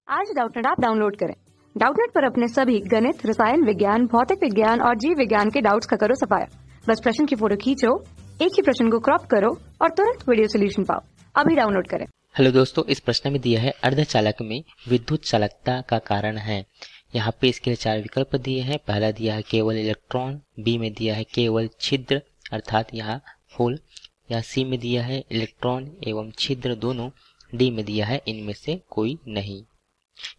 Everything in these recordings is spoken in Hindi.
आज डाउटनेट ऐप डाउनलोड करें। डाउटनेट पर अपने सभी गणित, रसायन विज्ञान, भौतिक विज्ञान और जीव विज्ञान के डाउट्स का करो सफाया। बस प्रश्न की फोटो खींचो, एक ही प्रश्न को क्रॉप करो और तुरंत वीडियो सोल्यूशन पाओ। अभी डाउनलोड करें। हेलो दोस्तों, इस प्रश्न में दिया है अर्धचालक में विद्युत चालकता का कारण है। यहाँ पे इसके लिए 4 विकल्प दिए हैं। पहला दिया है केवल इलेक्ट्रॉन, बी में दिया है केवल छिद्र अर्थात यहाँ होल, या सी में दिया है इलेक्ट्रॉन एवं छिद्र दोनों, डी में दिया है इनमें से कोई नहीं।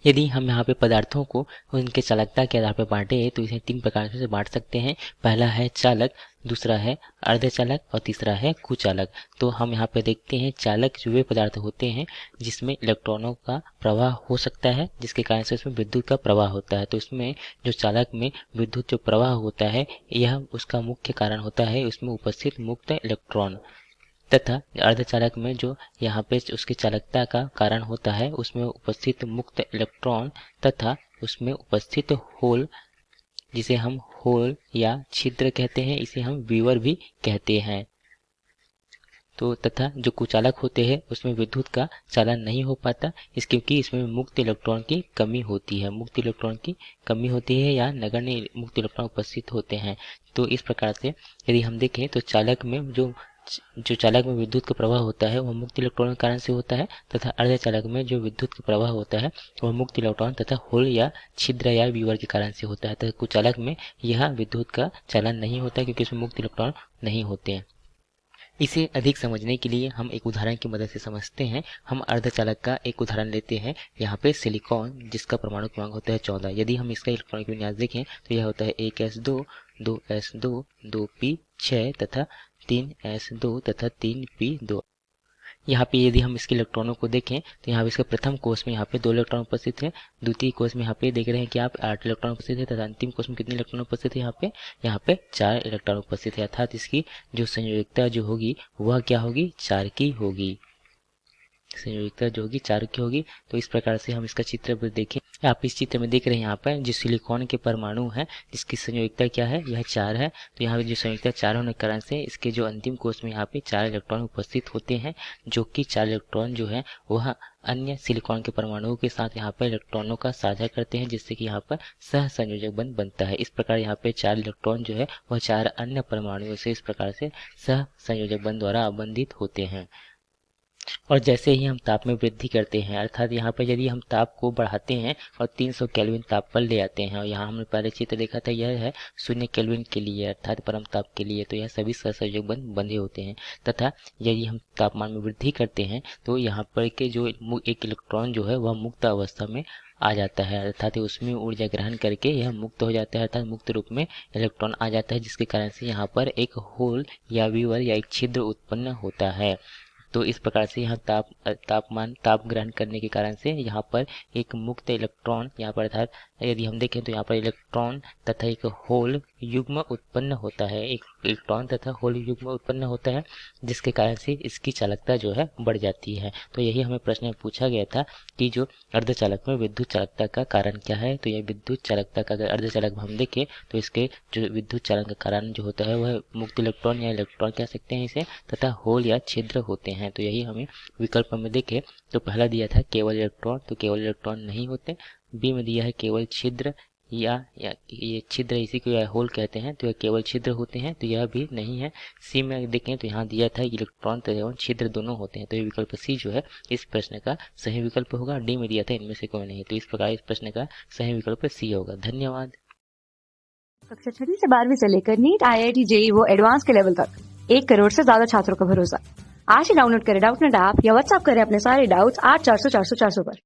यदि हम यहाँ पे पदार्थों को उनके चालकता के आधार पर बांटे तो इसे 3 प्रकार से बांट सकते हैं। पहला है चालक, दूसरा है अर्धचालक और तीसरा है कुचालक। तो हम यहाँ पे देखते हैं चालक जो वे पदार्थ होते हैं जिसमें इलेक्ट्रॉनों का प्रवाह हो सकता है, जिसके कारण से उसमें विद्युत का प्रवाह होता है। तो इसमें जो चालक में विद्युत जो प्रवाह होता है यह उसका मुख्य कारण होता है उसमें उपस्थित मुक्त इलेक्ट्रॉन, तथा अर्धचालक में जो यहाँ पे उसकी चालकता का कारण होता है उसमें उपस्थित मुक्त इलेक्ट्रॉन तथा उसमें उपस्थित होल, जिसे हम होल या छिद्र कहते हैं, इसे हम वीवर भी कहते हैं। तो तथा जो कुचालक होते हैं उसमें विद्युत का चालन नहीं हो पाता, इस क्योंकि इसमें मुक्त इलेक्ट्रॉन की कमी होती है, मुक्त इलेक्ट्रॉन की कमी होती है या नगण्य मुक्त इलेक्ट्रॉन उपस्थित होते हैं। तो इस प्रकार से यदि हम देखें तो चालक में जो चालक में विद्युत का प्रवाह होता है वह मुक्त इलेक्ट्रॉन के कारण से होता है, तथा अर्धचालक में जो विद्युत का प्रवाह होता है वह मुक्त इलेक्ट्रॉन तथा होल या छिद्र या वीवर के कारण से होता है। तथा कुचालक में यह विद्युत का चालन नहीं होता क्योंकि इसमें मुक्त इलेक्ट्रॉन नहीं होते हैं। इसे अधिक समझने के लिए हम एक उदाहरण की मदद से समझते हैं। हम अर्धचालक का एक उदाहरण लेते हैं। यहाँ पे सिलिकॉन जिसका परमाणु क्रमांक होता है 14। यदि हम इसका इलेक्ट्रॉनिक विन्यास देखें तो यह होता है 1s2, 2s2, 2p6 तथा 3s2 तथा 3p2। यहाँ पे यदि हम इसके इलेक्ट्रॉनों को देखें तो यहाँ पे इसके प्रथम कोष में यहाँ पे 2 इलेक्ट्रॉन उपस्थित है, द्वितीय कोष में यहाँ पे देख रहे हैं कि आप 8 इलेक्ट्रॉन उपस्थित है, तथा अंतिम कोष में कितने इलेक्ट्रॉन उपस्थित है यहाँ पे 4 इलेक्ट्रॉन उपस्थित है। अर्थात इसकी जो संयोजकता जो होगी वह क्या होगी, 4 की होगी। संयोजकता जो होगी 4 की होगी। तो इस प्रकार से हम इसका चित्र देखें। आप इस चित्र में देख रहे हैं यहाँ पर जो सिलिकॉन के परमाणु है जिसकी संयोजकता क्या है, यह 4 है। तो यहाँ पे जो संयोजकता 4 होने के कारण से इसके जो अंतिम कोष में यहाँ पे 4 इलेक्ट्रॉन उपस्थित होते हैं, जो कि 4 इलेक्ट्रॉन जो है वह अन्य सिलिकॉन के परमाणुओं के साथ यहाँ पर इलेक्ट्रॉनों का साझा करते हैं, जिससे कि यहाँ पर सह संयोजक बंध बनता है। इस प्रकार यहाँ पे 4 इलेक्ट्रॉन जो है वह 4 अन्य परमाणुओं से इस प्रकार से सह संयोजक बंध द्वारा आबंधित होते हैं। और जैसे ही हम ताप में वृद्धि करते हैं, अर्थात यहाँ पर यदि हम ताप को बढ़ाते हैं और 300 केल्विन ताप पर ले आते हैं, और यहाँ हमने पहले चित्र देखा था यह है 0 केल्विन के लिए अर्थात परम ताप के लिए, तो यह सभी सहसंयोजक बंध बंधे होते हैं। तथा यदि हम तापमान में वृद्धि करते हैं तो यहाँ पर के जो एक इलेक्ट्रॉन जो है वह मुक्त अवस्था में आ जाता है, अर्थात उसमें ऊर्जा ग्रहण करके यह मुक्त हो जाता है, अर्थात मुक्त रूप में इलेक्ट्रॉन आ जाता है, जिसके कारण से यहाँ पर एक होल या वीवर या एक छिद्र उत्पन्न होता है। तो इस प्रकार से यहाँ ताप ग्रहण करने के कारण से यहाँ पर एक मुक्त इलेक्ट्रॉन यहाँ पर, अर्थात यदि हम देखें तो यहाँ पर इलेक्ट्रॉन तथा एक होल युग्म उत्पन्न होता है, एक इलेक्ट्रॉन तथा होल युग्म उत्पन्न होता है, जिसके कारण से इसकी चालकता जो है बढ़ जाती है। तो यही हमें प्रश्न में पूछा गया था कि जो अर्धचालक में विद्युत चालकता का कारण क्या है। तो यह विद्युत चालकता का अगर अर्धचालक में हम देखें तो इसके जो विद्युत चालन का कारण जो होता है वह मुक्त इलेक्ट्रॉन या इलेक्ट्रॉन कह सकते हैं इसे, तथा होल या छिद्र होते हैं। तो यही हमें विकल्प में देखें तो पहला दिया था केवल इलेक्ट्रॉन, तो केवल इलेक्ट्रॉन नहीं होते। बी में दिया है केवल छिद्र या ये छिद्र इसी को या होल कहते हैं, तो यह केवल छिद्र होते हैं, तो यह भी नहीं है। सी में देखें तो यहाँ दिया था इलेक्ट्रॉन एवं छिद्र दोनों होते हैं, तो ये विकल्प सी जो है इस प्रश्न का सही विकल्प होगा। डी में दिया था इनमें से कोई नहीं, तो इस प्रकार इस प्रश्न का सही विकल्प सी होगा। धन्यवाद। कक्षा 6 से 12वीं से लेकर नीट, IIT, JEE वो एडवांस के लेवल तक 1 करोड़ से ज्यादा छात्रों का भरोसा। आज ही डाउनलोड करें डाउटनेट ऐप या व्हाट्सएप करें अपने सारे डाउट्स 8400 400 400 पर।